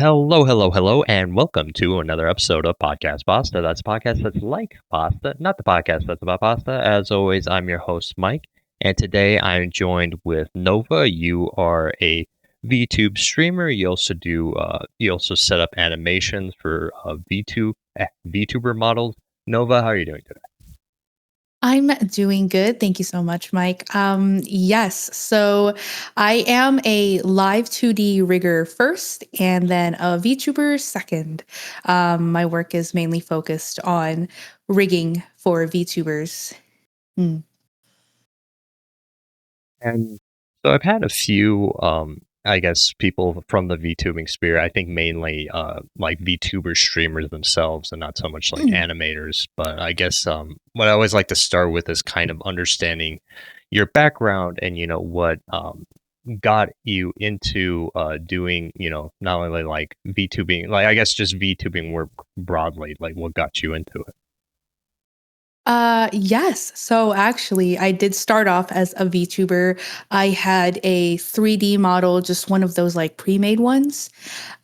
Hello, hello, hello, and welcome to another episode of Podcast Pasta. That's a podcast that's like pasta, not the podcast that's about pasta. As always, I'm your host, Mike, and today I'm joined with Nova. You are a VTube streamer. You also set up animations for VTuber models. Nova, how are you doing today? I'm doing good. Thank you so much, Mike. Yes, so I am a live 2D rigger first and then a VTuber second. My work is mainly focused on rigging for VTubers. Mm. And so I've had a few, I guess, people from the VTubing sphere. I think mainly like VTuber streamers themselves, and not so much like Mm. animators. But I guess what I always like to start with is kind of understanding your background and what got you into doing not only like VTubing, like I guess just VTubing work broadly. Like what got you into it? Yes. So actually, I did start off as a VTuber. I had a 3D model, just one of those like pre-made ones.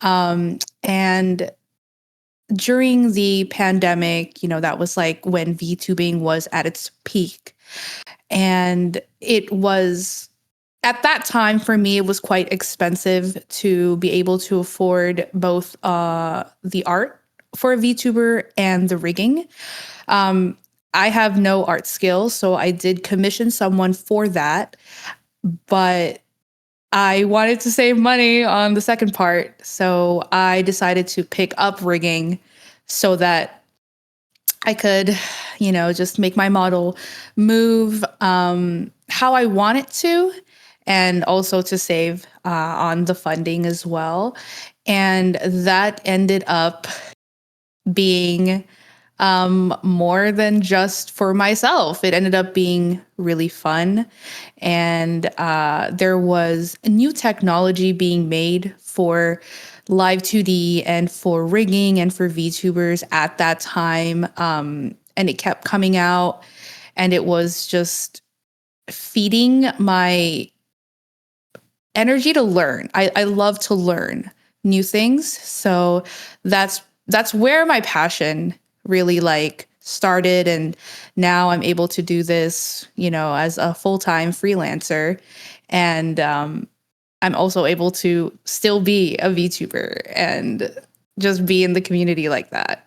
And during the pandemic, that was like when VTubing was at its peak. And it was at that time for me, it was quite expensive to be able to afford both the art for a VTuber and the rigging. Um, I have no art skills, so I did commission someone for that, but I wanted to save money on the second part, so I decided to pick up rigging so that I could, just make my model move how I want it to, and also to save on the funding as well. And that ended up being more than just for myself. It ended up being really fun. And there was new technology being made for live 2D and for rigging and for VTubers at that time. And it kept coming out, and it was just feeding my energy to learn. I love to learn new things. So that's where my passion really like started, and now I'm able to do this, as a full-time freelancer. And I'm also able to still be a VTuber and just be in the community like that.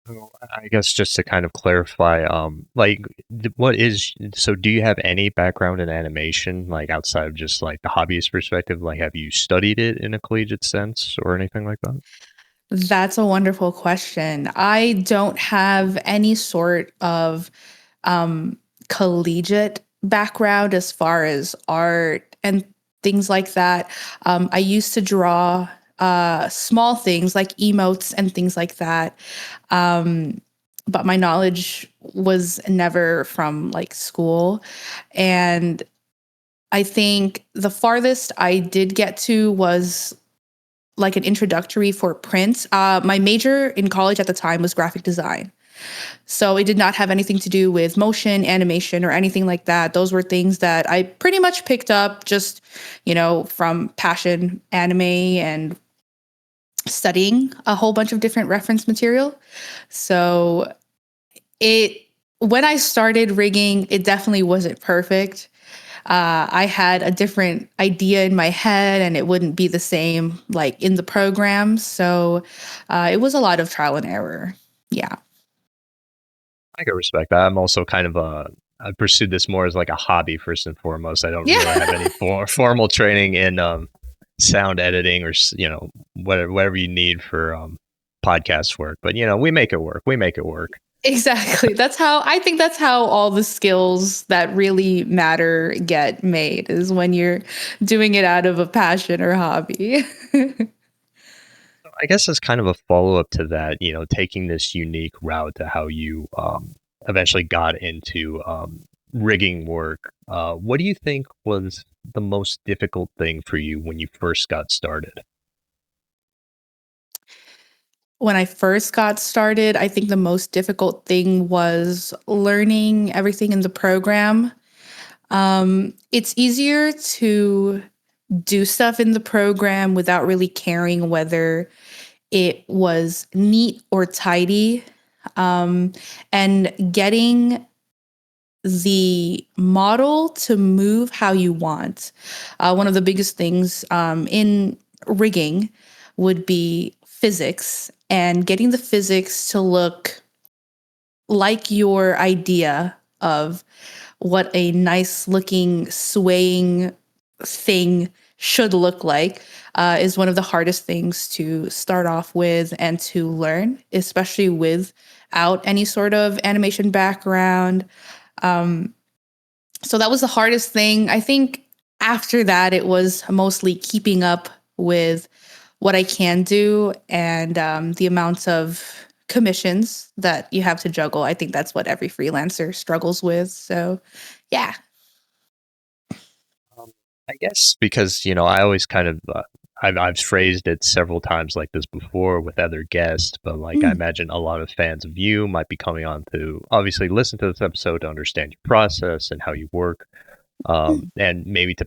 So I guess just to kind of clarify, what is so? Do you have any background in animation, like outside of just like the hobbyist perspective? Like, have you studied it in a collegiate sense or anything like that? That's a wonderful question. I don't have any sort of um, collegiate background as far as art and things like that. I used to draw small things like emotes and things like that. Um, but my knowledge was never from like school. And I think the farthest I did get to was like an introductory for prints. My major in college at the time was graphic design. So it did not have anything to do with motion, animation, or anything like that. Those were things that I pretty much picked up just, from passion, anime, and studying a whole bunch of different reference material. So it, when I started rigging, it definitely wasn't perfect. I had a different idea in my head, and it wouldn't be the same like in the program. So it was a lot of trial and error. Yeah. I can respect that. I'm also kind of I pursued this more as like a hobby first and foremost. I don't really have any Yeah. formal training in sound editing or whatever you need for podcast work. But we make it work. We make it work. Exactly. That's how all the skills that really matter get made, is when you're doing it out of a passion or hobby. I guess as kind of a follow up to that, taking this unique route to how you eventually got into rigging work. What do you think was the most difficult thing for you when you first got started? When I first got started, I think the most difficult thing was learning everything in the program. It's easier to do stuff in the program without really caring whether it was neat or tidy. And getting the model to move how you want. One of the biggest things in rigging would be physics and getting the physics to look like your idea of what a nice looking swaying thing should look like is one of the hardest things to start off with and to learn, especially without any sort of animation background. Um, so that was the hardest thing. I think after that, it was mostly keeping up with what I can do and the amount of commissions that you have to juggle. I think that's what every freelancer struggles with. So, yeah. Um, I guess because I always kind of I've phrased it several times like this before with other guests, but like I Mm, imagine a lot of fans of you might be coming on to obviously listen to this episode to understand your process and how you work. mm, And maybe to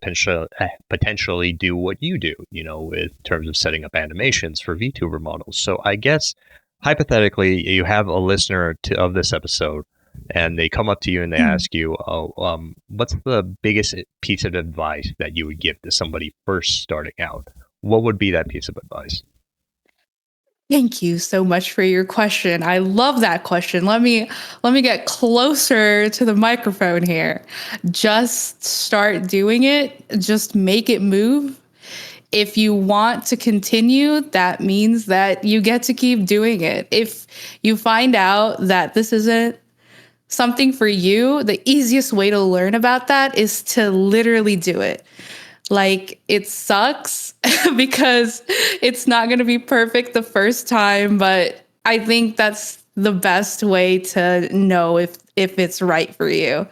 potentially do what you do, with terms of setting up animations for VTuber models. So I guess hypothetically, you have a listener of this episode, and they come up to you and they mm. ask you, "Oh, what's the biggest piece of advice that you would give to somebody first starting out?" What would be that piece of advice? Thank you so much for your question. I love that question. Let me get closer to the microphone here. Just start doing it. Just make it move. If you want to continue, that means that you get to keep doing it. If you find out that this isn't something for you, the easiest way to learn about that is to literally do it. Like it sucks because it's not going to be perfect the first time, but I think that's the best way to know if it's right for you.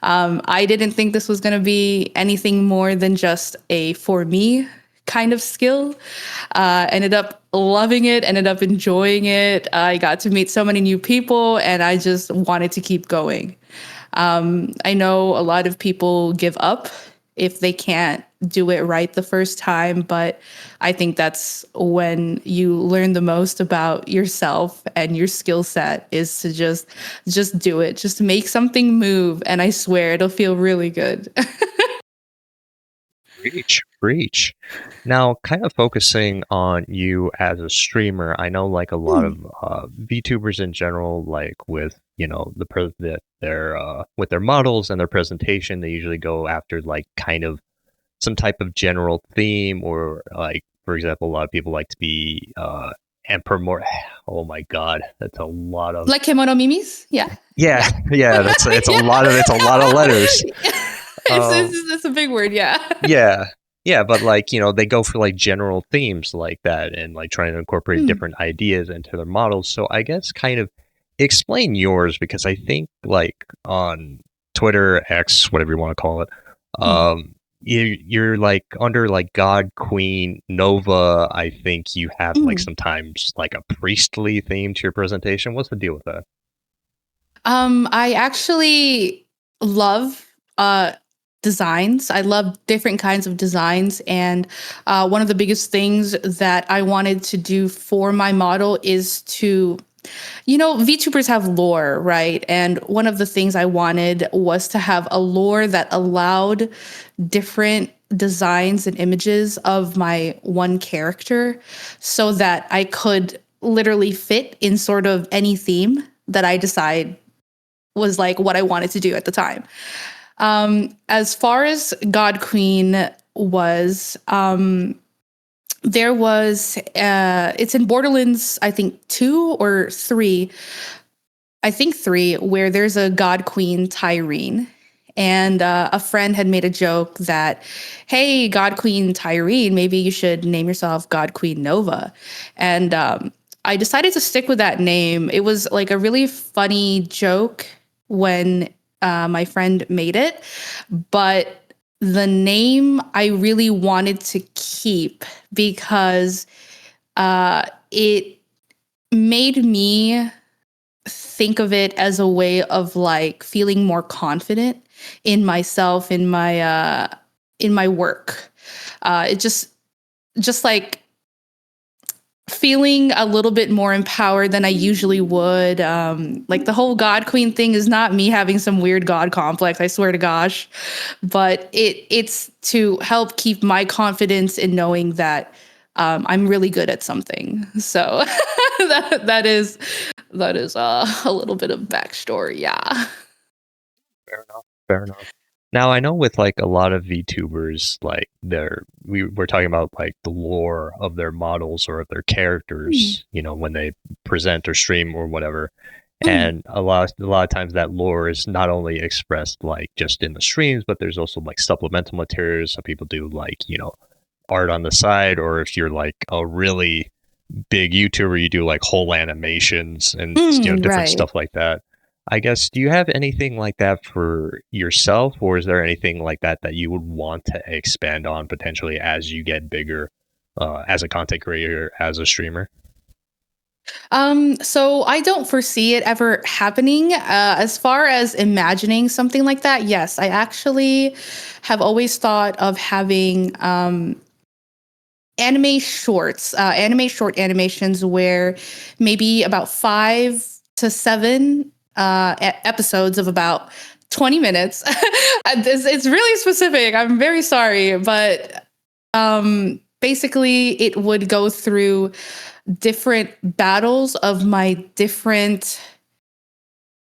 I didn't think this was going to be anything more than just a for me kind of skill. Ended up loving it, ended up enjoying it. I got to meet so many new people, and I just wanted to keep going. I know a lot of people give up if they can't do it right the first time, but I think that's when you learn the most about yourself and your skill set is to just do it. Just make something move and I swear it'll feel really good. Preach, preach. Now, kind of focusing on you as a streamer, I know like a lot Hmm. of VTubers in general, like with their with their models and their presentation, they usually go after like kind of some type of general theme, or like for example, a lot of people like to be emperor more. Oh my god, that's a lot of Like Kimono Mimis? Yeah. yeah, Yeah. yeah. That's it's a lot of letters. Yeah. Um, It's a big word, yeah. Yeah. Yeah, but like, they go for like general themes like that and like trying to incorporate Hmm. different ideas into their models. So I guess kind of explain yours because I think like on Twitter, X, whatever you want to call it, Hmm. you're like under like God, Queen, Nova. I think you have like Hmm. sometimes like a priestly theme to your presentation. What's the deal with that? I actually love designs. I love different kinds of designs. And one of the biggest things that I wanted to do for my model is to, VTubers have lore, right? And one of the things I wanted was to have a lore that allowed different designs and images of my one character so that I could literally fit in sort of any theme that I decide was like what I wanted to do at the time. As far as God Queen was, there was it's in Borderlands, I think 2 or 3. I think 3, where there's a God Queen Tyrene. And a friend had made a joke that, hey, God Queen Tyrene, maybe you should name yourself God Queen Nova. And I decided to stick with that name. It was like a really funny joke when my friend made it. But the name I really wanted to keep because it made me think of it as a way of like feeling more confident in myself in my work. It just like feeling a little bit more empowered than I usually would. Like the whole God Queen thing is not me having some weird God complex, I swear to gosh. But it's to help keep my confidence in knowing that I'm really good at something. So that is a little bit of backstory. Yeah. Fair enough. Fair enough. Now I know with like a lot of VTubers, like we're talking about like the lore of their models or of their Mm, characters, when they present or stream or whatever. mm, And a lot of times that lore is not only expressed like just in the streams, but there's also like supplemental materials. Some people do like, art on the side, or if you're like a really big YouTuber, you do like whole animations and different right. stuff like that. I guess, do you have anything like that for yourself, or is there anything like that that you would want to expand on potentially as you get bigger, as a content creator, as a streamer? So I don't foresee it ever happening. As far as imagining something like that, yes, I actually have always thought of having anime short animations where maybe about 5 to 7 episodes of about 20 minutes. It's really specific. I'm very sorry, but basically, it would go through different battles of my different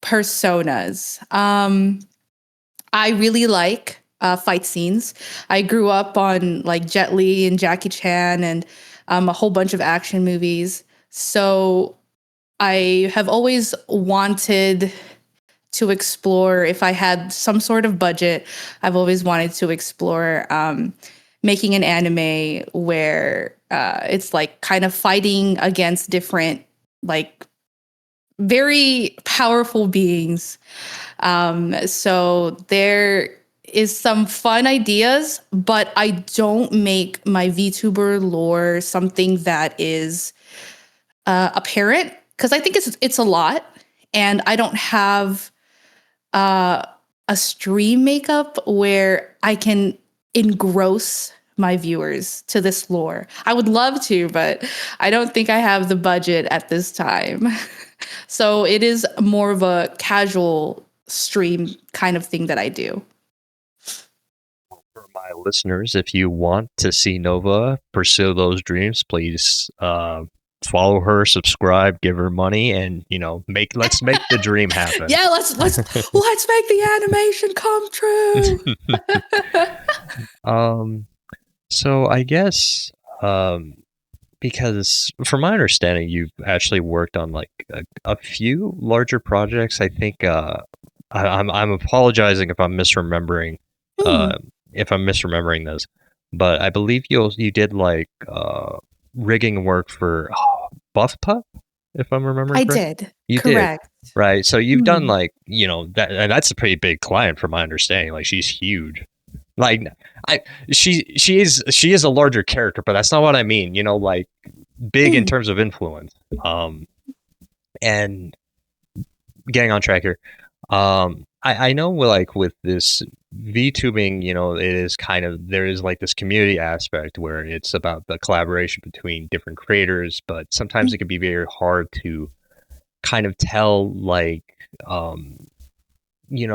personas. I really like fight scenes. I grew up on like Jet Li and Jackie Chan and a whole bunch of action movies. So I have always wanted to explore, if I had some sort of budget, I've always wanted to explore making an anime where it's like kind of fighting against different, like very powerful beings. So there is some fun ideas, but I don't make my VTuber lore something that is apparent because I think it's a lot, and I don't have uh, a stream makeup where I can engross my viewers to this lore. I would love to, but I don't think I have the budget at this time. So it is more of a casual stream kind of thing that I do. For my listeners, if you want to see Nova pursue those dreams, please follow her, subscribe, give her money, and let's make the dream happen. Yeah, let's make the animation come true. So I guess because from my understanding, you've actually worked on like a few larger projects. I think I'm apologizing Hmm, uh, if I'm misremembering this, but I believe you did like rigging work for Buff Pup, if I'm remembering I correct. did. You did, Correct. right? So you've done Hmm. like that, and that's a pretty big client from my understanding. Like she's huge. Like I she is a larger character, but that's not what I mean. Like big in Mm. terms of influence. And getting on track here. I know like with this VTubing, it is kind of there is like this community aspect where it's about the collaboration between different creators, but sometimes it can be very hard to kind of tell like um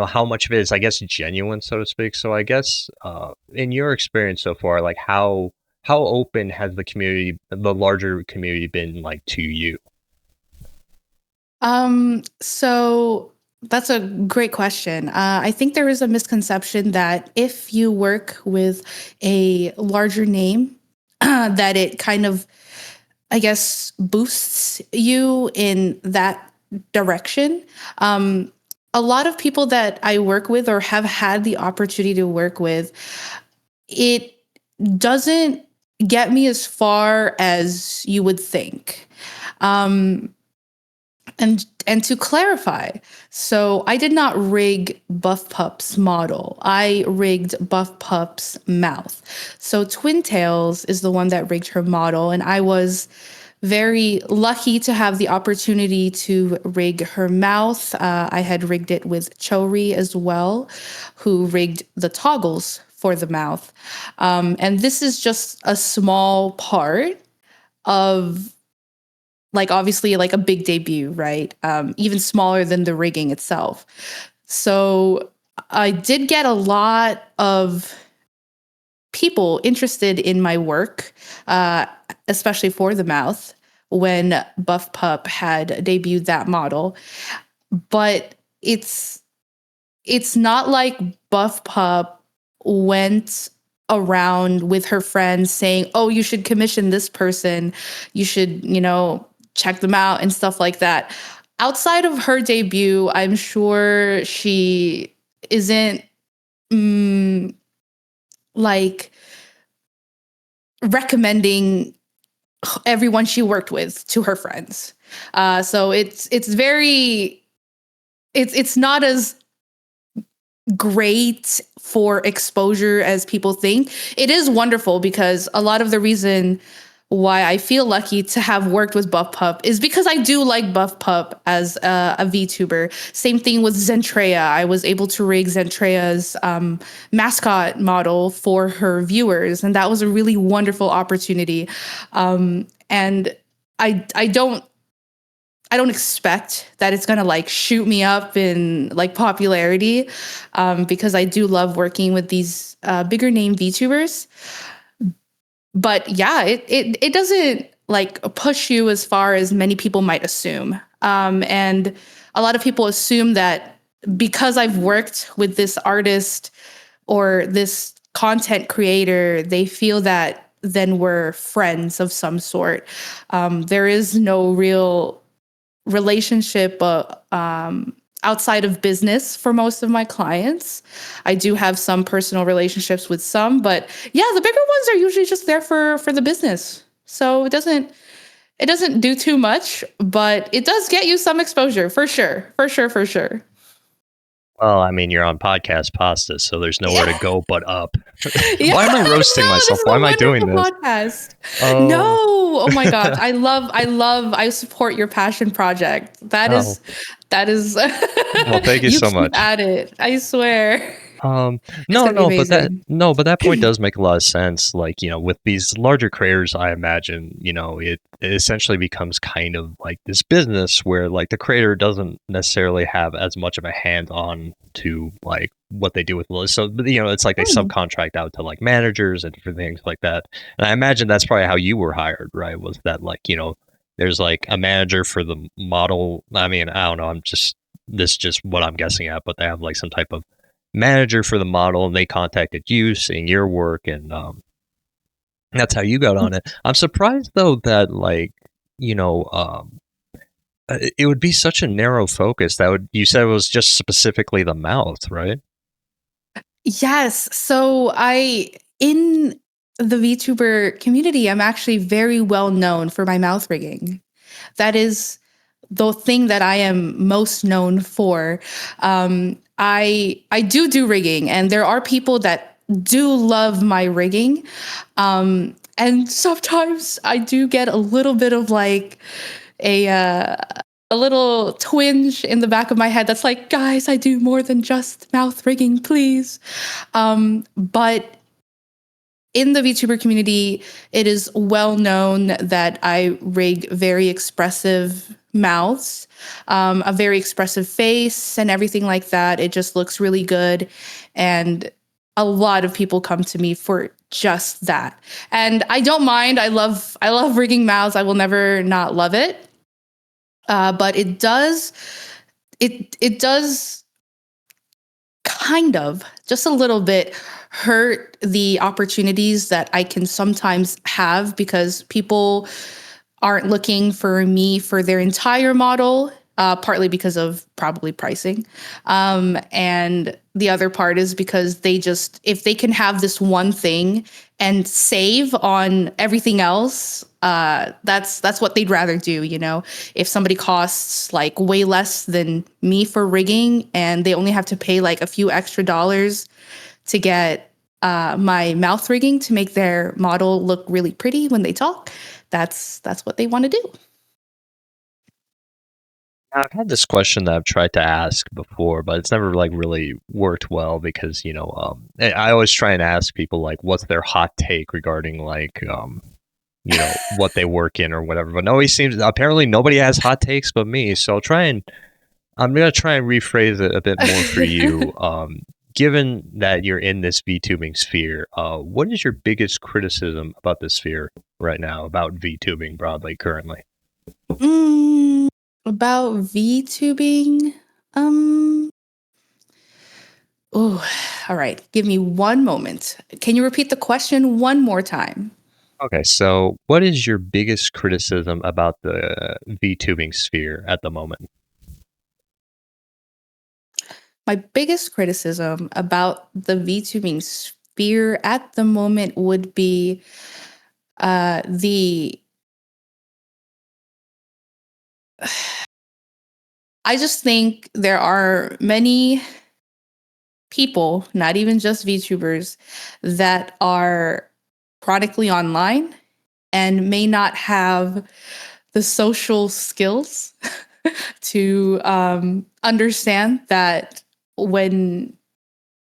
how much of it is, I guess, genuine, so to speak. So I guess in your experience so far, like how open has the larger community been like to you? So that's a great question. I think there is a misconception that if you work with a larger name, that it kind of, I guess, boosts you in that direction. Um, a lot of people that I work with or have had the opportunity to work with, it doesn't get me as far as you would think. Um, and to clarify, so I did not rig Buff Pup's model. I rigged Buff Pup's mouth. So Twin Tails is the one that rigged her model, and I was very lucky to have the opportunity to rig her mouth. I had rigged it with Chori as well, who rigged the toggles for the mouth. And this is just a small part of, like, obviously, like a big debut, right? Even smaller than the rigging itself. So I did get a lot of people interested in my work, especially for the mouth, when Buff Pup had debuted that model. But it's not like Buff Pup went around with her friends saying, "Oh, you should commission this person. You should, check them out," and stuff like that. Outside of her debut, I'm sure she isn't like recommending everyone she worked with to her friends. So it's not as great for exposure as people think. It is wonderful because a lot of the reason why I feel lucky to have worked with Buff Pup is because I do like Buff Pup as a VTuber. Same thing with Zentreya. I was able to rig Zentreya's mascot model for her viewers, and that was a really wonderful opportunity. And I don't expect that it's gonna like shoot me up in like popularity, because I do love working with these bigger name VTubers. But yeah, it doesn't like push you as far as many people might assume. And a lot of people assume that because I've worked with this artist or this content creator, they feel that then we're friends of some sort. There is no real relationship outside of business for most of my clients. I do have some personal relationships with some, but yeah, the bigger ones are usually just there for the business. So it doesn't do too much, but it does get you some exposure for sure. For sure, for sure. Well, I mean, you're on podcast pasta, so there's nowhere to Yeah. go but up. Yeah, Why am I roasting no, this myself? is Why a am I doing wonderful this? podcast. No, Oh, oh my gosh, I support your passion project. That oh. is Well, thank you you so keep much. at it. I swear, Um, it's no, gonna be no, but that amazing. no, but that point does make a lot of sense. Like, with these larger creators, I imagine, it essentially becomes kind of like this business where like the creator doesn't necessarily have as much of a hand on to like what they do with the so but, it's like they Hmm. subcontract out to like managers and different things like that. And I imagine that's probably how you were hired, right? Was that like, there's like a manager for the model. I mean, I don't know, this is just what I'm guessing at, but they have like some type of manager for the model, and they contacted you seeing your work, and that's how you got on it. I'm surprised though that like, you know um it would be such a narrow focus. That would You said it was just specifically the mouth, right? Yes. So in the VTuber community, I'm actually very well known for my mouth rigging. That is the thing that I am most known for. I do rigging, and there are people that do love my rigging. And sometimes I do get a little bit of like a uh, a little twinge in the back of my head that's like, guys, I do more than just mouth rigging, please. But in the VTuber community, it is well known that I rig very expressive mouths, a very expressive face, and everything like that. It just looks really good. And a lot of people come to me for just that. And I don't mind. I love rigging mouths. I will never not love it. But it does kind of just a little bit hurt the opportunities that I can sometimes have because people aren't looking for me for their entire model, partly because of probably pricing. And the other part is because if they can have this one thing and save on everything else, that's what they'd rather do. If somebody costs like way less than me for rigging and they only have to pay like a few extra dollars to get my mouth rigging to make their model look really pretty when they talk, that's what they want to do. I've had this question that I've tried to ask before, but it's never like really worked well because I always try and ask people like what's their hot take regarding what they work in or whatever. But nobody seems apparently nobody has hot takes but me. So I'm gonna try and rephrase it a bit more for you. Given that you're in this VTubing sphere, what is your biggest criticism about the sphere right now, about VTubing broadly currently? Mm, about VTubing, um, oh, all right. Give me one moment. Can you repeat the question one more time? Okay, so what is your biggest criticism about the VTubing sphere at the moment? My biggest criticism about the VTubing sphere at the moment would be the. I just think there are many people, not even just VTubers, that are chronically online and may not have the social skills to understand that when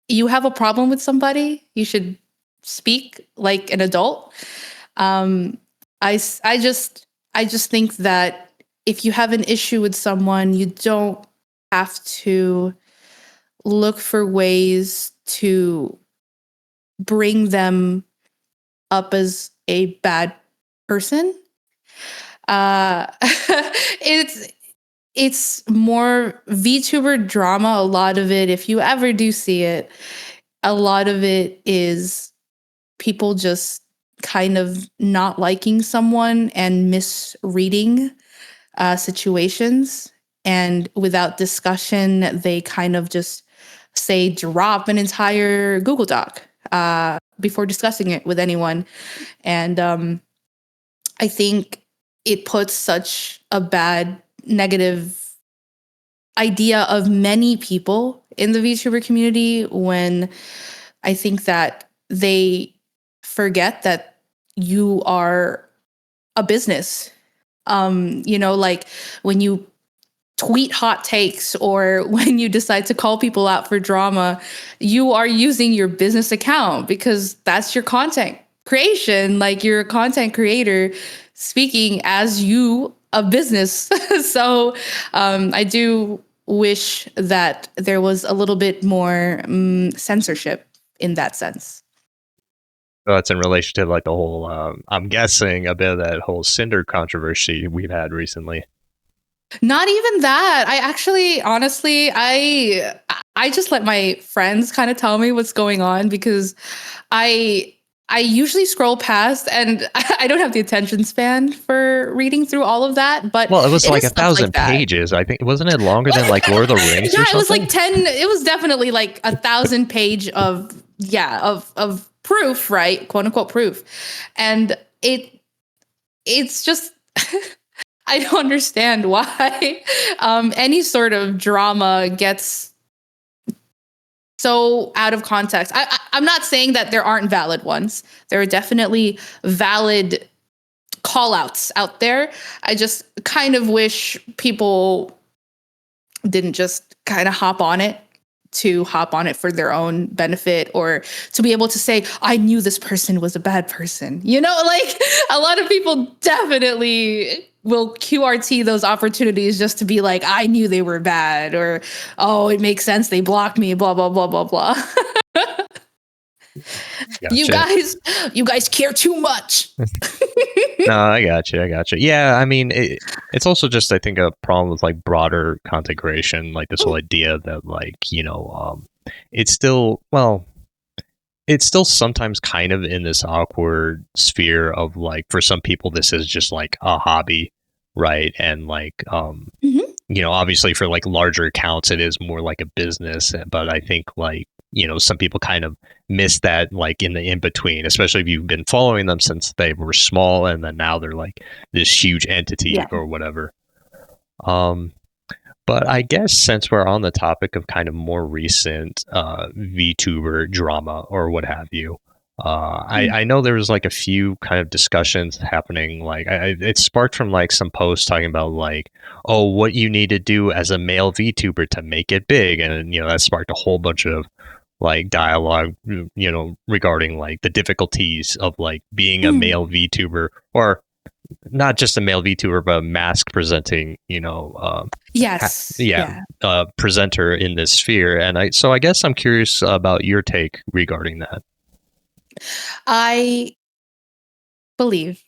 you have a problem with somebody, you should speak like an adult. Um, I just think that if you have an issue with someone, you don't have to look for ways to bring them up as a bad person. Uh, it's it's more VTuber drama. A lot of it, if you ever do see it, a lot of it is people just kind of not liking someone and misreading situations. And without discussion, they kind of just say drop an entire Google Doc before discussing it with anyone. And I think it puts such a bad negative idea of many people in the VTuber community when I think that they forget that you are a business. Like when you tweet hot takes or when you decide to call people out for drama, you are using your business account because that's your content creation. Like you're a content creator speaking as you a business. So I do wish that there was a little bit more censorship in that sense. So that's in relation to like the whole, I'm guessing a bit of that whole Cinder controversy we've had recently. Not even that. I actually, honestly, I just let my friends kind of tell me what's going on because I I usually scroll past and I don't have the attention span for reading through all of that, but Well, it was it like is a stuff like thousand that. pages. I think wasn't it longer than like Lord of the Rings or Yeah, it was like something? 10, it was definitely like 1,000 page of of proof, right? Quote unquote proof. And it's just I don't understand why any sort of drama gets so out of context. I'm not saying that there aren't valid ones. There are definitely valid call outs out there. I just kind of wish people didn't just kind of hop on it for their own benefit or to be able to say, I knew this person was a bad person. Like a lot of people definitely will QRT those opportunities just to be like, I knew they were bad or, oh, it makes sense. They blocked me, blah, blah, blah, blah, blah. you Gotcha. guys, you guys care too much. No, I got you. I got you. Yeah, I mean, it's also just I think a problem with like broader content creation, like this whole idea that it's still it's still sometimes kind of in this awkward sphere of like for some people this is just like a hobby, right? And Mhm. obviously for like larger accounts it is more like a business, but I think some people kind of miss that like in the in between, especially if you've been following them since they were small and then now they're like this huge entity Yeah. or whatever. um but I guess since we're on the topic of kind of more recent VTuber drama or what have you, Mm. I know there was like a few kind of discussions happening. Like, it sparked from like some posts talking about like, oh, what you need to do as a male VTuber to make it big, and that sparked a whole bunch of like dialogue, regarding like the difficulties of like being a Mm. male VTuber, or not just a male VTuber, but a mask presenting, Yes. yeah, Yeah. presenter in this sphere. And I guess I'm curious about your take regarding that. I believe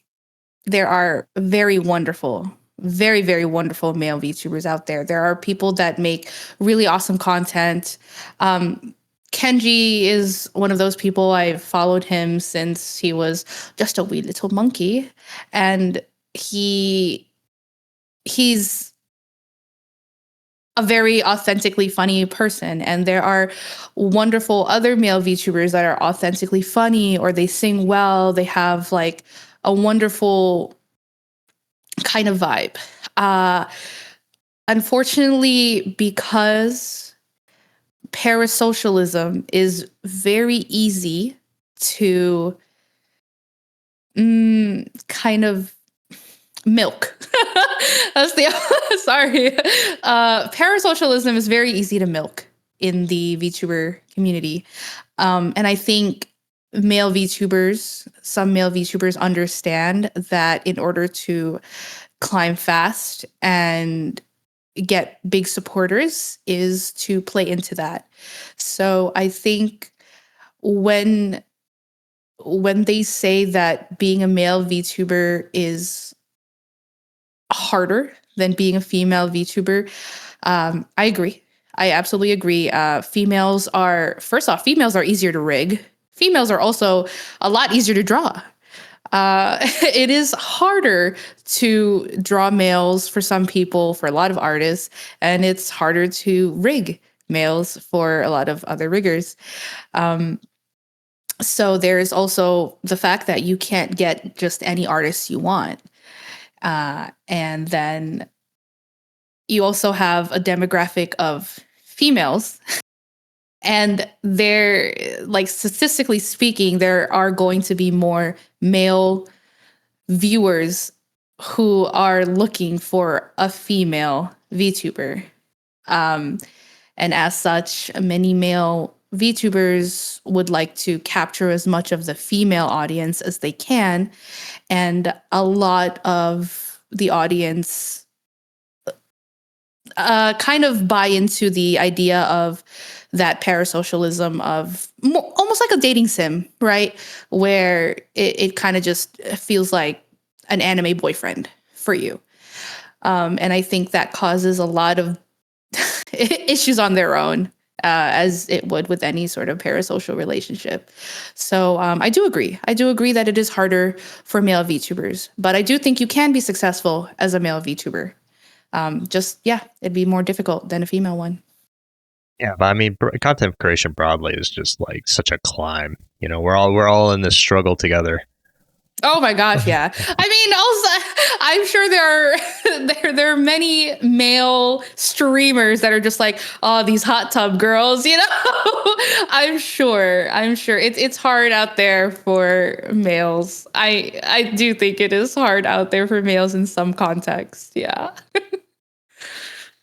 there are very, very wonderful male VTubers out there. There are people that make really awesome content. Um, Kenji is one of those people. I've followed him since he was just a wee little monkey, and he he's a very authentically funny person. And there are wonderful other male VTubers that are authentically funny, or they sing well. They have like a wonderful kind of vibe. Uh, Unfortunately, because parasocialism is very easy to kind of milk. That's the sorry. Parasocialism is very easy to milk in the VTuber community, and I think some male VTubers understand that in order to climb fast and get big supporters is to play into that. So I think when they say that being a male VTuber is harder than being a female VTuber, I agree. I absolutely agree. Females are easier to rig. Females are also a lot easier to draw. It is harder to draw males for some people, for a lot of artists, and it's harder to rig males for a lot of other riggers. Um, so there's also the fact that you can't get just any artist you want. And then you also have a demographic of females. And they're like, statistically speaking, there are going to be more male viewers who are looking for a female VTuber. Um, and as such, many male VTubers would like to capture as much of the female audience as they can. And a lot of the audience kind of buy into the idea of that parasocialism of almost like a dating sim, right? Where it kind of just feels like an anime boyfriend for you. And I think that causes a lot of issues on their own, as it would with any sort of parasocial relationship. So I do agree. I do agree that it is harder for male VTubers, but I do think you can be successful as a male VTuber. Yeah, it'd be more difficult than a female one. Yeah, but I mean, content creation broadly is just like such a climb. We're all in this struggle together. Oh my gosh, yeah. I mean, also, I'm sure there are there are many male streamers that are just like, oh, these hot tub girls, you know. I'm sure it's hard out there for males. I do think it is hard out there for males in some contexts. Yeah.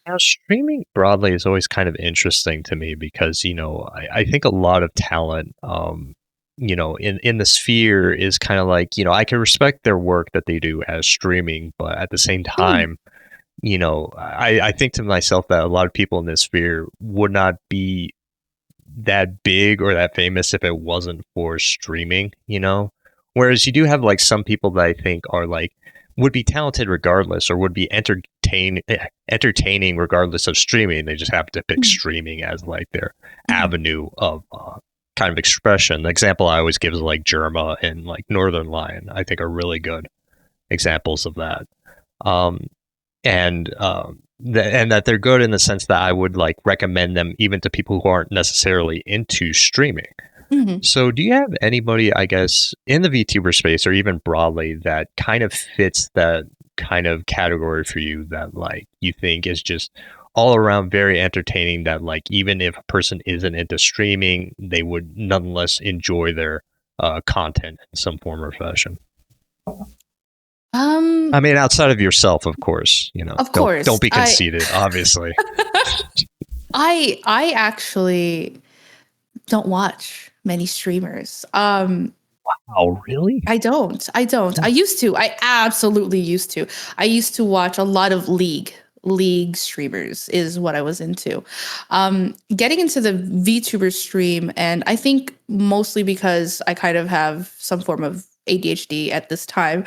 Now, streaming broadly is always kind of interesting to me because, I think a lot of talent, in the sphere is kind of like, I can respect their work that they do as streaming, but at the same Mm, time, I think to myself that a lot of people in this sphere would not be that big or that famous if it wasn't for streaming. Whereas you do have like some people that I think are like would be talented regardless or would be entertaining regardless of streaming. They just have to pick mm, streaming as like their mm, avenue of kind of expression. The example I always give is like Germa and like Northern Lion. I think are really good examples of that. Um, and that they're good in the sense that I would like recommend them even to people who aren't necessarily into streaming. mhm, So, do you have anybody, I guess, in the VTuber space or even broadly that kind of fits that kind of category for you that like you think is just all around very entertaining, that like even if a person isn't into streaming, they would nonetheless enjoy their content in some form or fashion? Um, I mean, outside of yourself, of course. of Don't course, be conceited, obviously. I actually don't watch many streamers. Oh, really? I don't. I used to. I absolutely used to. I used to watch a lot of League streamers is what I was into. Getting into the VTuber stream, and I think mostly because I kind of have some form of ADHD at this time.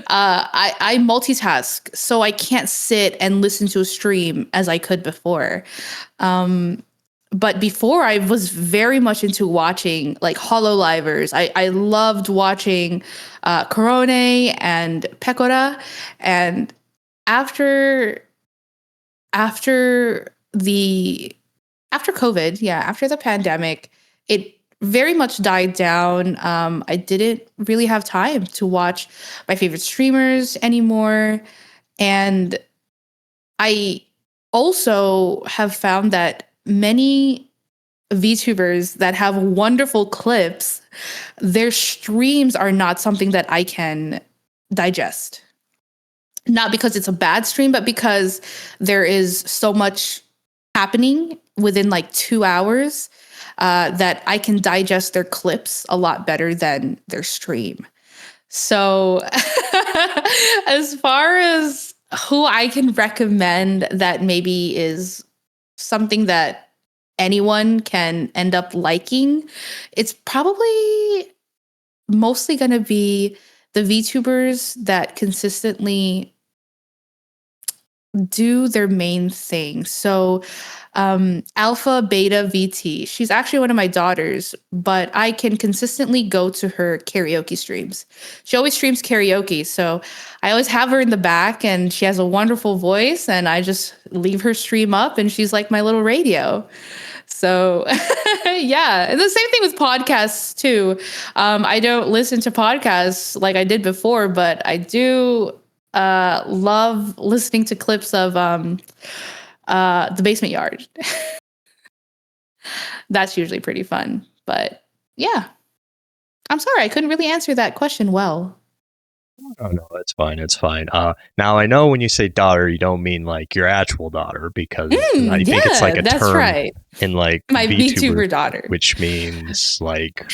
I multitask, so I can't sit and listen to a stream as I could before. Um, but before I was very much into watching like Hololivers. I loved watching Corone and Pecora. And after after the after COVID, yeah, after the pandemic, it very much died down. I didn't really have time to watch my favorite streamers anymore. And I also have found that many VTubers that have wonderful clips, their streams are not something that I can digest. Not because it's a bad stream, but because there is so much happening within like 2 hours that I can digest their clips a lot better than their stream. So, as far as who I can recommend that maybe is something that anyone can end up liking, it's probably mostly going to be the VTubers that consistently do their main thing. So, Alpha Beta VT, she's actually one of my daughters, but I can consistently go to her karaoke streams. She always streams karaoke. So I always have her in the back and she has a wonderful voice. And I just leave her stream up and she's like my little radio. So, yeah. And the same thing with podcasts, too. I don't listen to podcasts like I did before, but I do love listening to clips of the basement yard. That's usually pretty fun. But yeah, I'm sorry. I couldn't really answer that question well. Oh no, it's fine. It's fine. Now I know when you say daughter, you don't mean like your actual daughter, because I think it's like Yeah, a that's term right. in like My VTuber, VTuber daughter. which means like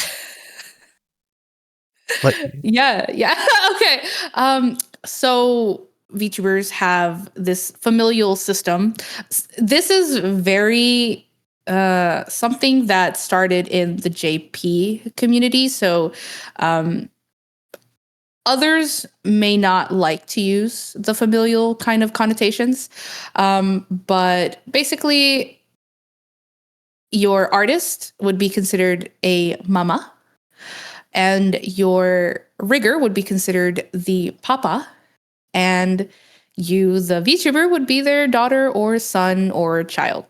Yeah, yeah. Okay. So VTubers have this familial system. This is very something that started in the JP community. So um others may not like to use the familial kind of connotations. But basically your artist would be considered a mama and your rigger would be considered the papa, and you, the VTuber, would be their daughter or son or child.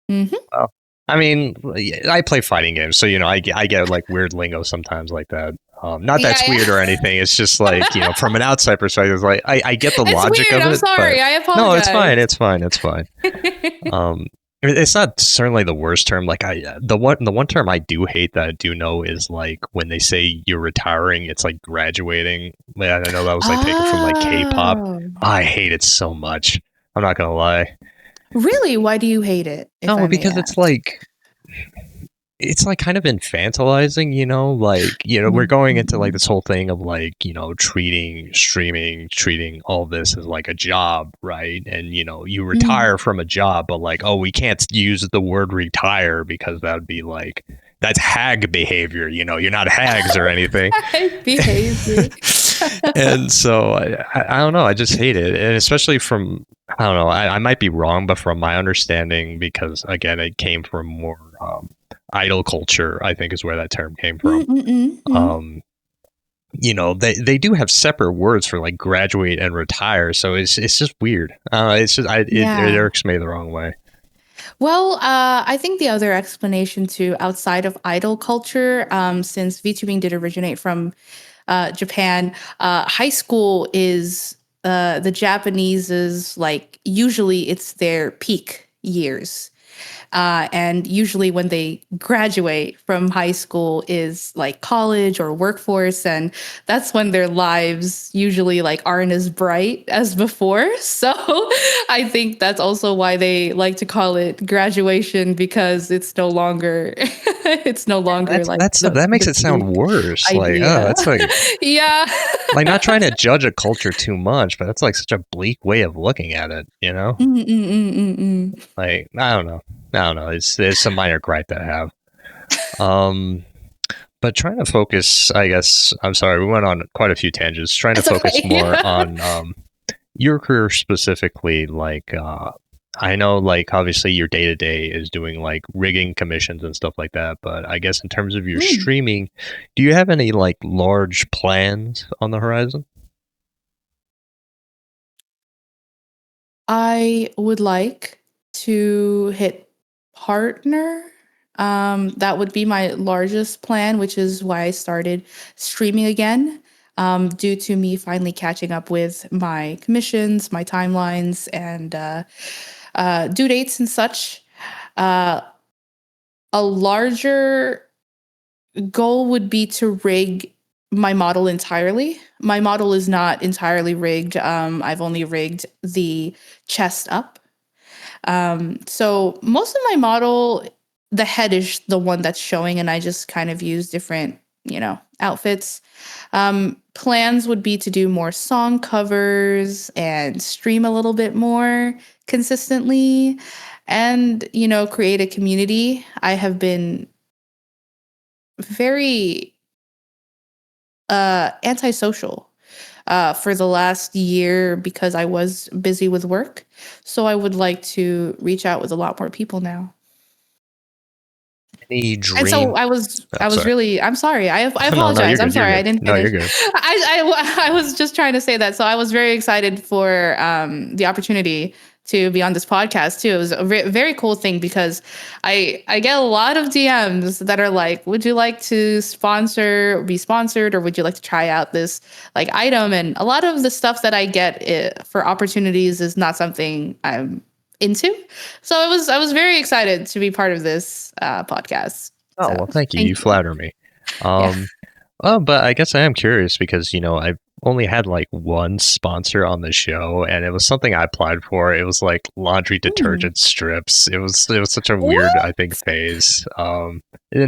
Mm-hmm. well, I mean, yeah, I play fighting games, so I get like weird lingo sometimes like that. Not Yeah, that's yeah. weird or anything. It's just like from an outside perspective, like I get the It's logic weird. of I'm it, but sorry. I no, it's apologize. fine. It's fine. It's fine. It's not certainly the worst term. Like the one term I do hate that I do know is like when they say you're retiring, it's like graduating. I know that was like taken from like K-pop. Oh, I hate it so much. I'm not gonna lie. really? Why do you hate it, if No, I may because ask? it's like kind of infantilizing, like, we're going into like Mhm. this whole thing of like, treating streaming, treating all this as like a job, right? And you Mm. retire from a job, but like, oh, we can't use the word retire because that would be like that's hag behavior, you're not hags or anything. Behavior. And so I don't know, I just hate it. And especially from, I don't know, I might be wrong, but from my understanding, because again, it came from more idol culture, I think is where that term came from. Mm-mm-mm. um they do have separate words for like graduate and retire, so it's just weird. It's just it Yeah. irks me the wrong way. Well, I think the other explanation too, outside of idol culture, since VTubing did originate from Japan, high school is the Japanese's like usually it's their peak years. And usually when they graduate from high school is like college or workforce. And that's when their lives usually like aren't as bright as before. So I think that's also why they like to call it graduation, because it's no longer it's no longer like That makes the it sound peak worse. Like, oh, idea. that's like Yeah. not trying to judge a culture too much, but that's like such a bleak way of looking at it, you know? Mm, mm, mm, mm, mm. Like, I don't know. It's some minor gripe that I have. Um, but trying to focus, I guess, I'm sorry, we went on quite a few tangents. Trying to It's focus okay. more on your career specifically. Like, I know, like, obviously your day to day is doing like rigging commissions and stuff like that. But I guess in terms of your Mm. streaming, do you have any like large plans on the horizon? I would like to hit partner. That would be my largest plan, which is why I started streaming again. Due to me finally catching up with my commissions, my timelines, and due dates and such. Uh, a larger goal would be to rig my model entirely. My model is not entirely rigged. I've only rigged the chest up. So most of my model, the head is the one that's showing, and I just kind of use different, outfits. Plans would be to do more song covers and stream a little bit more consistently, and create a community. I have been very antisocial for the last year because I was busy with work. So I would like to reach out with a lot more people now. Any And dream? so I Oh, was sorry. really, I'm sorry. I No, no, apologize. you're I'm good. You're sorry. I good. didn't No, you're finish. good. I was just trying to say that. So I was very excited for the opportunity to be on this podcast too. It was a very cool thing because I get a lot of DMs that are like, would you like to be sponsored, or would you like to try out this like item? And a lot of the stuff that I get for opportunities is not something I'm into. So I was very excited to be part of this podcast. Oh, So well, thank you. thank You you. flatter me. Yeah. Um, oh, but I guess I am curious because, I've only had like one sponsor on the show and it was something I applied for. It was like laundry Hmm. detergent strips. It was such a weird, I What? think, phase. And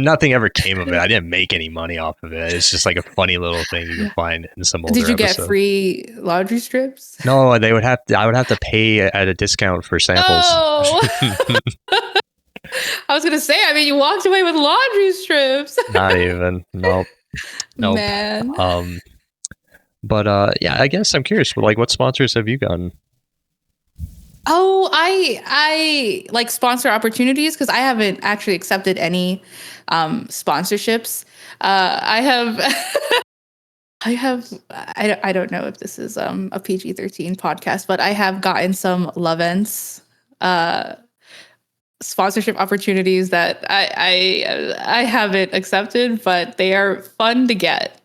nothing ever came of it. I didn't make any money off of it. It's just like a funny little thing you can find in some Did older you get episodes. free laundry strips? No, I would have to pay at a discount for samples. Oh, I was gonna say. I mean, you walked away with laundry strips, Not even. Nope. Nope. man. Um, But yeah, I guess I'm curious. Like, what sponsors have you gotten? Oh, I like sponsor opportunities because I haven't actually accepted any sponsorships. I have I don't know if this is a PG-13 podcast, but I have gotten some Love Ents uh sponsorship opportunities that I haven't accepted, but they are fun to get.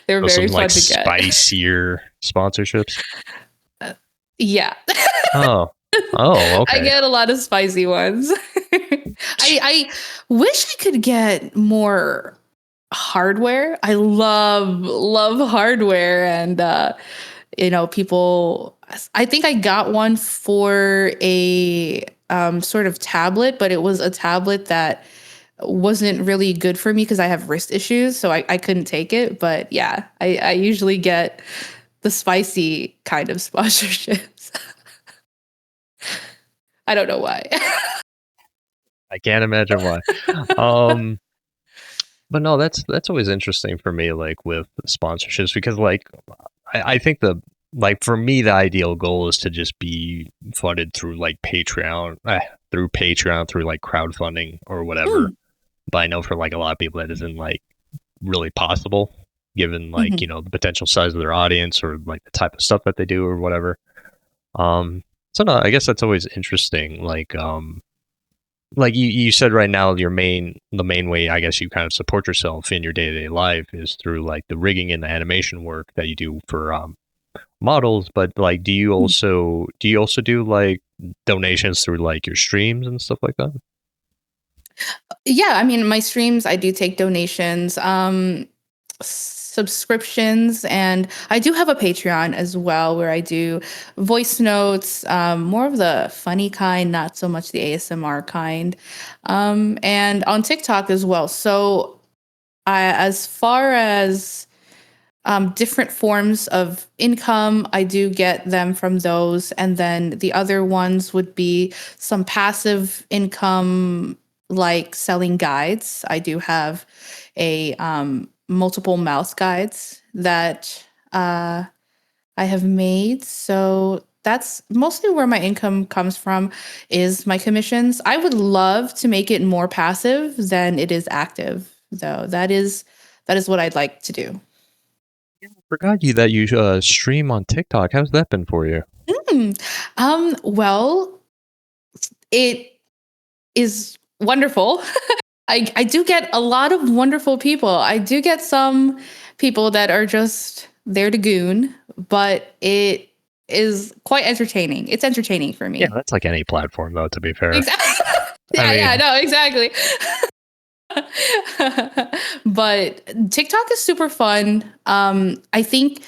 They're So very some like fun to get. spicier sponsorships. Yeah. Oh, oh, I okay. get a lot of spicy ones. I wish I could get more hardware. I love hardware, and people, I think I got one for a sort of tablet, but it was a tablet that wasn't really good for me because I have wrist issues, so I couldn't take it. But yeah, I usually get the spicy kind of sponsorships. I don't know why. I can't imagine why. Um, but no, that's always interesting for me, like with sponsorships, because like I think for me the ideal goal is to just be funded through like Patreon, through like crowdfunding or whatever. Mm, But I know for like a lot of people that isn't like really possible, given like mhm, the potential size of their audience or like the type of stuff that they do or whatever. Um, so no, I guess that's always interesting. Like you said right now, the main way I guess you kind of support yourself in your day to day life is through like the rigging and the animation work that you do for models, but like, do you also do like donations through like your streams and stuff like that? Yeah, I mean, my streams, I do take donations, subscriptions, and I do have a Patreon as well where I do voice notes, more of the funny kind, not so much the ASMR kind, and on TikTok as well. So, as far as different forms of income, I do get them from those. And then the other ones would be some passive income, like selling guides. I do have a multiple mouth guides that I have made. So that's mostly where my income comes from is my commissions. I would love to make it more passive than it is active, though. That is what I'd like to do. Forgot you that you stream on TikTok. How's that been for you? Mm. Well, it is wonderful. I do get a lot of wonderful people. I do get some people that are just there to goon, but it is quite entertaining. It's entertaining for Yeah, me. that's like any platform though, to be fair. Exactly. I Yeah, yeah, mean, no, exactly. But TikTok is super fun. I think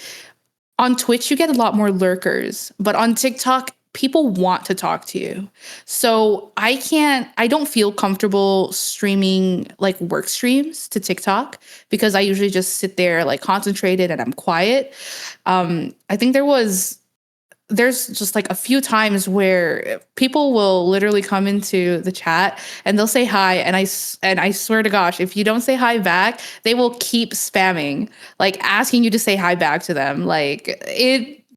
on Twitch, you get a lot more lurkers, but on TikTok, people want to talk to you. So I don't feel comfortable streaming like work streams to TikTok because I usually just sit there like concentrated and I'm quiet. I think there's just like a few times where people will literally come into the chat and they'll say hi and I swear to gosh, if you don't say hi back, they will keep spamming, like asking you to say hi back to them. Like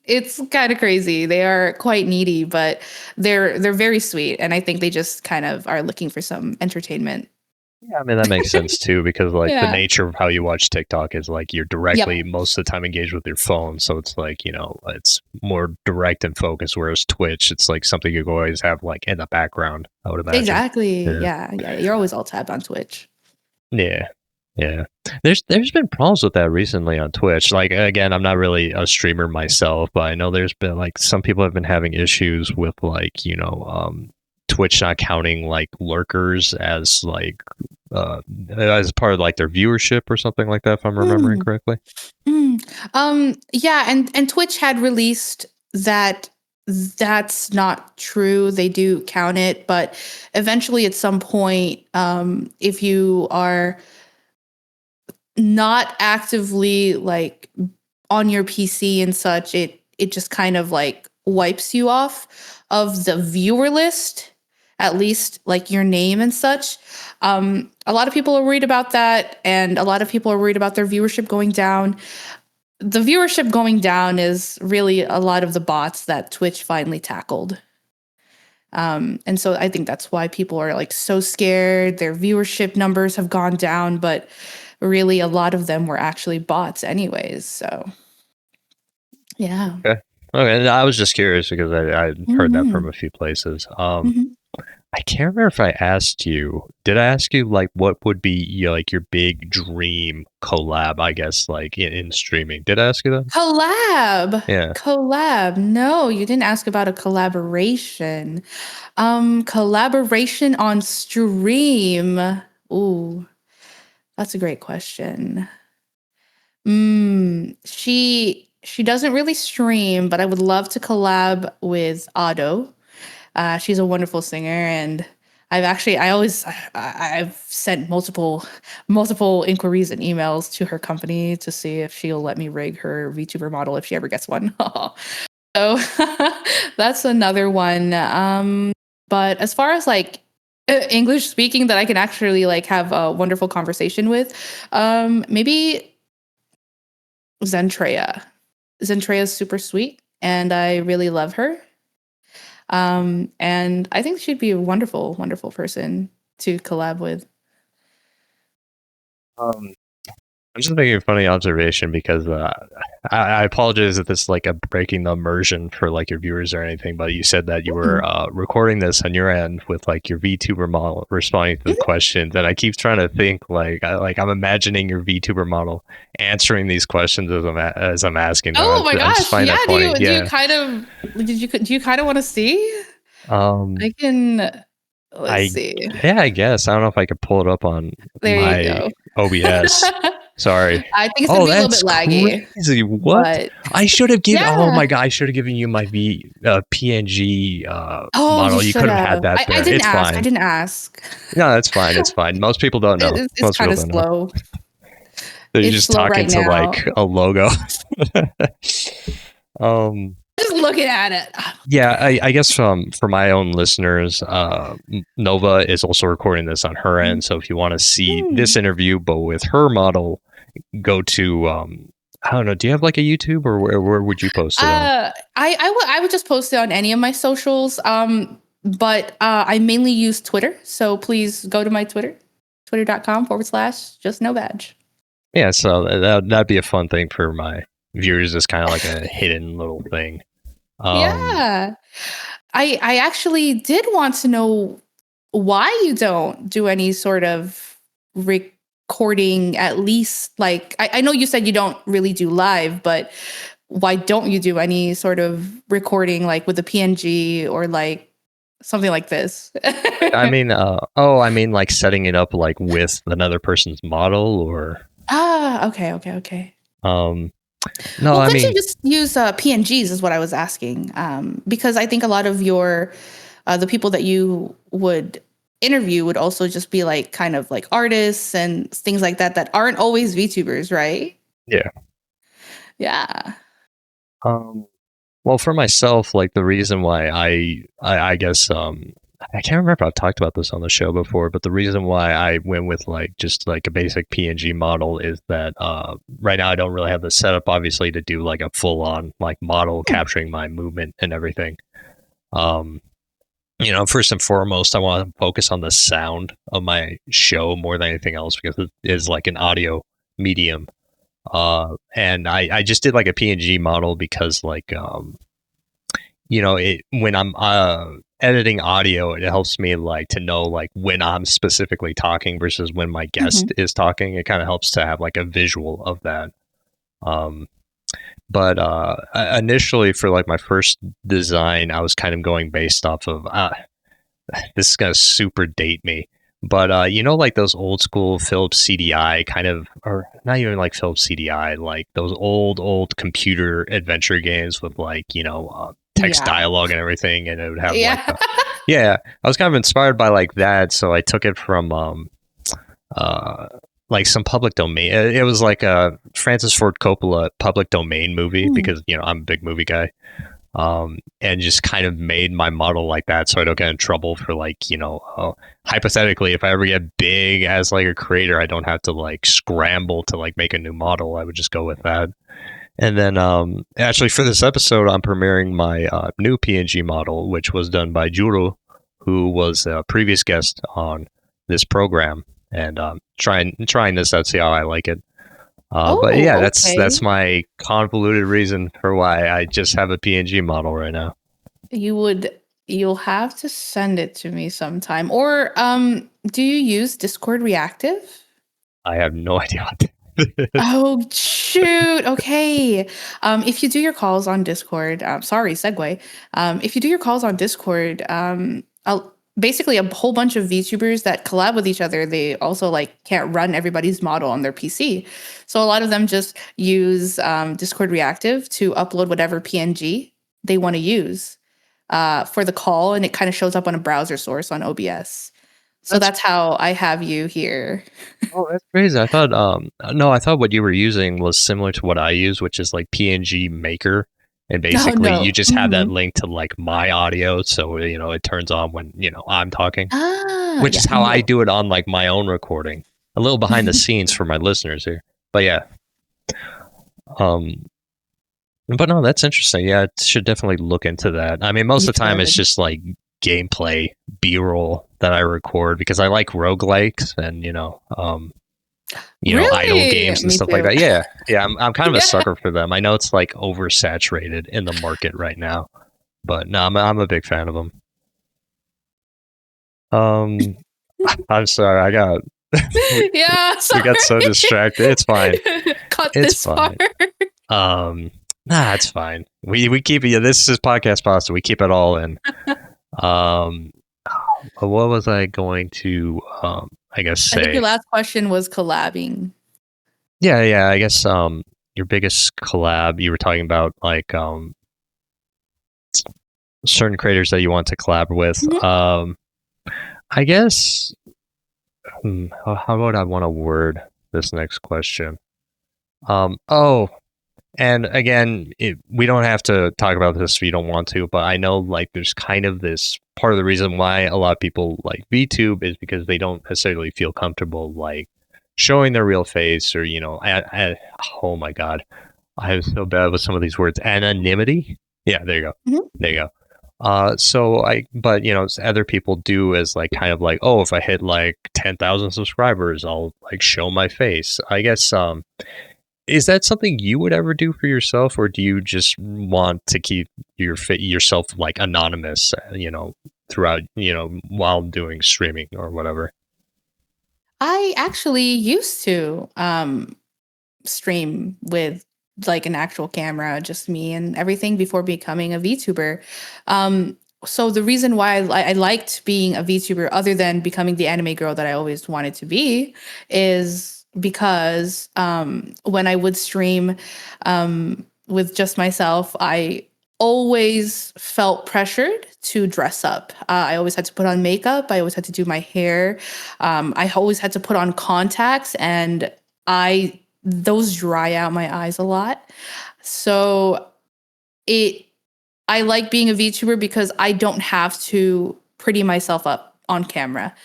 it's kind of crazy. They are quite needy, but they're very sweet and I think they just kind of are looking for some entertainment. yeah, I mean that makes sense too because like the Yeah. nature of how you watch TikTok is like you're directly Yep. most of the time engaged with your phone, so it's like it's more direct and focused. Whereas Twitch, it's like something you always have like in the background. I would imagine. Exactly. Yeah. Yeah. Yeah. You're always all tabbed on Twitch. Yeah. Yeah. There's been problems with that recently on Twitch. Like again, I'm not really a streamer myself, but I know there's been like some people have been having issues with like, Twitch not counting like lurkers as part of like their viewership or something like that if I'm remembering Mm. correctly. Mm. Yeah, and Twitch had released that that's not true. They do count it, but eventually at some point, if you are not actively like on your PC and such, it just kind of like wipes you off of the viewer list, at least like your name and such. A lot of people are worried about that, and a lot of people are worried about their viewership going down. The viewership going down is really a lot of the bots that Twitch finally tackled. And so I think that's why people are like so scared. Their viewership numbers have gone down, but really a lot of them were actually bots, anyways. So, yeah. Okay. Okay. And I was just curious because I heard that from Hmm. a few places. Hmm. I can't remember if I asked you. Did I ask you like what would be like your big dream collab? I guess like in streaming. Did I ask you that? Collab. Yeah. Collab. No, you didn't ask about a collaboration. Collaboration on stream. Ooh, that's a great question. She doesn't really stream, but I would love to collab with Otto. She's a wonderful singer, and I've sent multiple inquiries and emails to her company to see if she'll let me rig her VTuber model if she ever gets one. So that's another one. But as far as like English speaking that I can actually like have a wonderful conversation with, maybe Zentrea. Zentrea's super sweet, and I really love her. And I think she'd be a wonderful, wonderful person to collab with. Um, I'm just making a funny observation because I apologize if this is like a breaking the immersion for like your viewers or anything, but you said that you were Mhm. recording this on your end with like your VTuber model responding to the Mhm. questions, and I keep trying to think I'm imagining your VTuber model answering these questions as I'm asking them. Oh my I just gosh, find yeah, that funny. do you Yeah. kind of do you kinda wanna see? Um. I can let's I see. Yeah, I guess I don't know if I could pull it up on There you my go. OBS. Sorry. I think it's gonna Oh, be a little bit that's laggy, crazy. What? but I should have given Oh yeah. my god, I should have given you my PNG Oh, you model. You should could have had have. that I there. didn't It's ask, I fine. didn't ask. No, it's fine. It's fine. Most people don't know. It's Most people kinda don't know. slow. So you're It's just slow talking right to now. like a logo. um Just looking at it. yeah, I guess for my own listeners, Nova is also recording this on her end. So if you want to see this Mm. interview, but with her model, go to I don't know. Do you have like a YouTube or where would you post it on? I would just post it on any of my socials, but, I mainly use Twitter, so please go to my Twitter, twitter.com/ just no badge. Yeah, so that'd be a fun thing for my viewers. As kind of like a hidden little thing. Um, Yeah. I actually did want to know why you don't do any sort of recording, at least like I know you said you don't really do live, but why don't you do any sort of recording like with a PNG or like something like this? I mean, like setting it up like with another person's model, or Okay, okay, okay. um, no, Well, I couldn't you mean, just use PNGs? Is what I was asking. Because I think a lot of your the people that you would interview would also just be like kind of like artists and things like that that aren't always VTubers, right? yeah. Yeah. Um, well, for myself, like the reason why I guess I can't remember if I've talked about this on the show before, but the reason why I went with like just like a basic PNG model is that right now I don't really have the setup, obviously, to do like a full on like model Hmm. capturing my movement and everything. Um, first and foremost, I want to focus on the sound of my show more than anything else because it is like an audio medium. And I just did like a PNG model because like it when I'm editing audio, it helps me like to know like when I'm specifically talking versus when my Hmm. guest is talking. It kind of helps to have like a visual of that. Um, but initially for like my first design, I was kind of going based off of this is gonna super date me. But like those old school Philips CDI kind of, or not even like Philips CDI, like those old computer adventure games with like text Yeah. dialogue and everything, and it would have like Yeah. yeah, I was kind of inspired by like that, so I took it from uh like some public domain. It was like a Francis Ford Coppola public domain movie Mm. because I'm a big movie guy, and just kind of made my model like that so I don't get in trouble for like hypothetically if I ever get big as like a creator I don't have to like scramble to like make a new model. I would just go with that. And then actually for this episode I'm premiering my new PNG model, which was done by Juro, who was a previous guest on this program, and trying this out, see how I like it. But yeah, Oh, that's okay. my convoluted reason for why I just have a PNG model right now. You would you'll have to send it to me sometime. Or do you use Discord Reactive? I have no idea what that is. Oh, shoot. Okay. If you do your calls on Discord, sorry, segue. If you do your calls on Discord, basically a whole bunch of VTubers that collab with each other, they also like can't run everybody's model on their PC. So a lot of them just use Discord Reactive to upload whatever PNG they want to use for the call, and it kind of shows up on a browser source on OBS. So That's that's how I have you here. that's crazy. I thought no, I thought what you were using was similar to what I use, which is like PNG Maker. And Oh basically you no. just have that Mhm. link to like my audio, so it turns on when, I'm talking, which Yeah, is how I no. do it on like my own recording. A little behind the scenes for my listeners here. But yeah. Um but no, that's interesting. Yeah, I should definitely look into that. I mean, most You of the time it's should. just like gameplay B-roll that I record because I like roguelikes and idle Really? games and Me stuff like too. that. Yeah, yeah. I'm kind of a Yeah. sucker for them. I know it's like oversaturated in the market right now, but no, I'm a big fan of them. Um, I'm sorry, we, Yeah, we got so sorry. distracted. It's fine. Cut It's this fine. part. Um, nah, it's fine. We keep it. Yeah, this is podcast pasta. We keep it all in. Um, what was I going to I guess I think your say? last question was collabing. Yeah, yeah. I guess your biggest collab. You were talking about like certain creators that you want to collab with. Mhm. I guess. How would I want to word this next question? Oh, and again, we don't have to talk about this if you don't want to, but I know like there's kind of this part of the reason why a lot of people like VTube is because they don't necessarily feel comfortable like showing their real face or oh my god, I was so bad with some of these words. Anonymity. Yeah, there you go. Mhm. There you go. But other people do as like kind of like, oh, if I hit like 10,000 subscribers, I'll like show my face. I guess is that something you would ever do for yourself, or do you just want to keep yourself like anonymous, throughout, while doing streaming or whatever? I actually used to stream with like an actual camera, just me and everything before becoming a VTuber. Um, so the reason why I liked being a VTuber, other than becoming the anime girl that I always wanted to be, is because when I would stream with just myself, I always felt pressured to dress up. I always had to put on makeup. I always had to do my hair. I always had to put on contacts, and I those dry out my eyes a lot. So it I like being a VTuber because I don't have to pretty myself up on camera.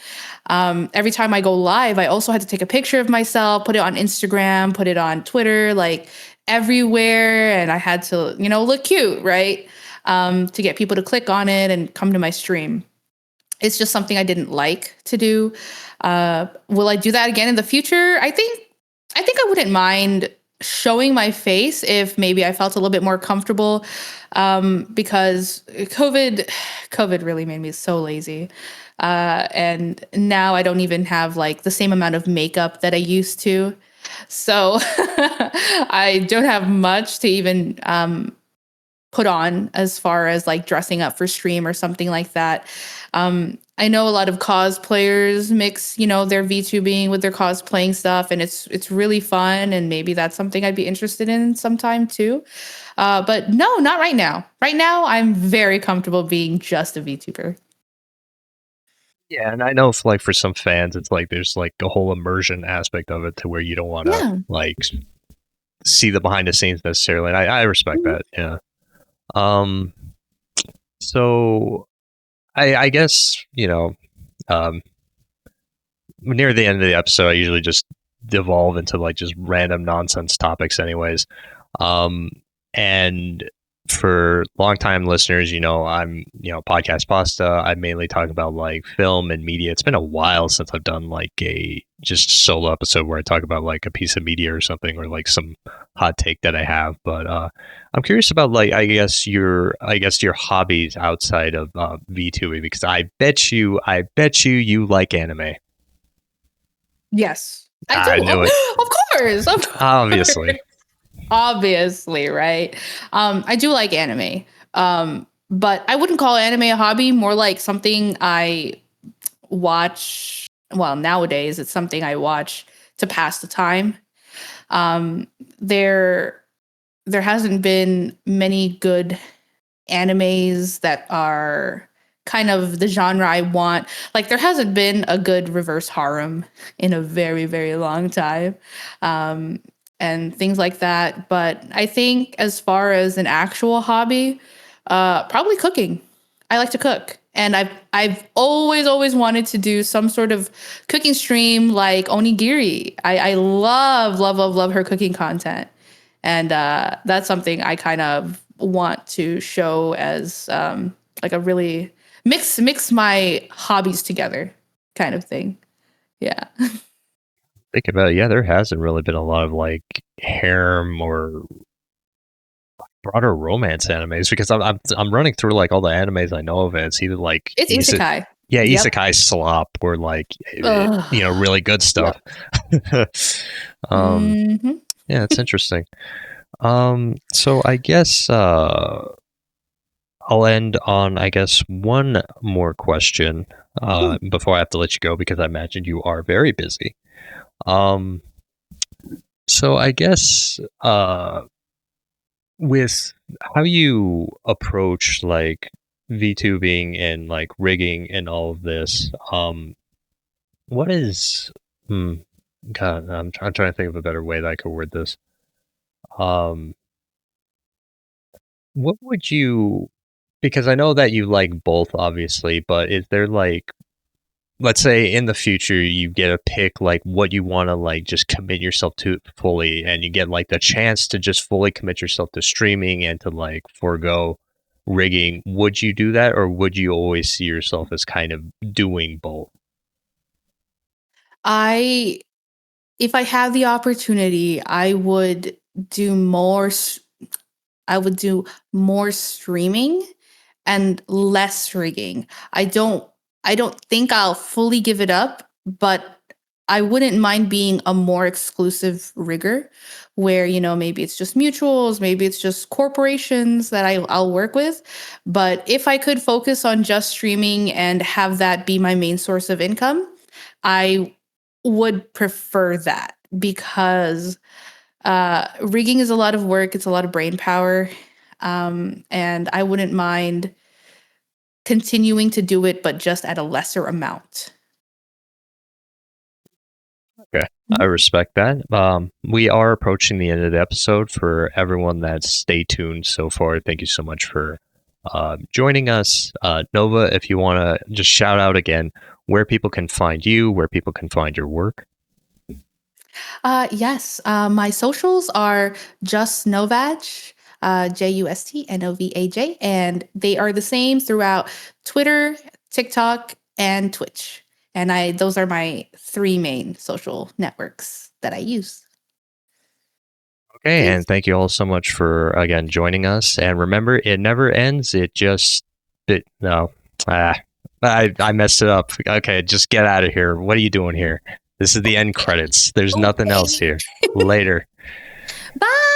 Every time I go live, I also had to take a picture of myself, put it on Instagram, put it on Twitter, like everywhere, and I had to, look cute, right? To get people to click on it and come to my stream. It's just something I didn't like to do. Will I do that again in the future? I think I wouldn't mind showing my face if maybe I felt a little bit more comfortable. Because COVID really made me so lazy. And now I don't even have like the same amount of makeup that I used to. So I don't have much to even put on as far as like dressing up for stream or something like that. I know a lot of cosplayers mix, their VTubing with their cosplaying stuff, and it's really fun. And maybe that's something I'd be interested in sometime too. But no, not right now. Right now, I'm very comfortable being just a VTuber. Yeah, and I know if like for some fans, it's like there's like a whole immersion aspect of it to where you don't want to Yeah. like see the behind the scenes necessarily. And I respect Mhm. that. Yeah. Um. So I guess um near the end of the episode, I usually just devolve into like just random nonsense topics, anyways. Um, and for longtime listeners, I'm podcast pasta. I mainly talk about like film and media. It's been a while since I've done like a just solo episode where I talk about like a piece of media or something, or like some hot take that I have. But I'm curious about like I guess your hobbies outside of VTubing, because I bet you you like anime. Yes, I do. I knew it. Of course, of course. Obviously. Obviously, right? I do like anime. But I wouldn't call anime a hobby, more like something I watch. Well, nowadays it's something I watch to pass the time. Um, there there hasn't been many good animes that are kind of the genre I want. Like there hasn't been a good reverse harem in a very, very long time. Um, and things like that. But I think as far as an actual hobby, probably cooking. I like to cook. And I've always wanted to do some sort of cooking stream like Onigiri. I love her cooking content. And that's something I kind of want to show as like a really mix my hobbies together kind of thing. Yeah. Think about it, yeah, there hasn't really been a lot of like harem or broader romance animes because I'm running through like all the animes I know of, and it's either like It's isekai. yeah, Yep. isekai slop or like Ugh. really good stuff. Yep. um, Hmm. yeah, it's interesting. So I guess I'll end on I guess one more question before I have to let you go because I imagine you are very busy. Um, so I guess with how you approach like VTubing and like rigging and all of this, what is hmm, God, I'm trying to think of a better way that I could word this. Um, what would you because I know that you like both obviously, but is there like let's say in the future you get a pick like what you want to like just commit yourself to fully and you get like the chance to just fully commit yourself to streaming and to like forego rigging, would you do that or would you always see yourself as kind of doing both? I, if I have the opportunity, I would do more. I would do more streaming and less rigging. I don't I don't think I'll fully give it up, but I wouldn't mind being a more exclusive rigger where, maybe it's just mutuals, maybe it's just corporations that I'll work with. But if I could focus on just streaming and have that be my main source of income, I would prefer that because rigging is a lot of work, it's a lot of brain power. And I wouldn't mind continuing to do it, but just at a lesser amount. Okay. I Mhm. respect that. We are approaching the end of the episode. For everyone that's stay tuned so far, thank you so much for joining us. Nova, if you want to just shout out again where people can find you, where people can find your work. Yes, my socials are just Novaj, JUSTNOVAJ, and they are the same throughout Twitter, TikTok, and Twitch. And those are my three main social networks that I use. Okay, Okay. and thank you all so much for again joining us. And remember, it never ends. It just it no. Ah, I messed it up. Okay, just get out of here. What are you doing here? This is the end credits. There's nothing else Okay. here. Later. Bye.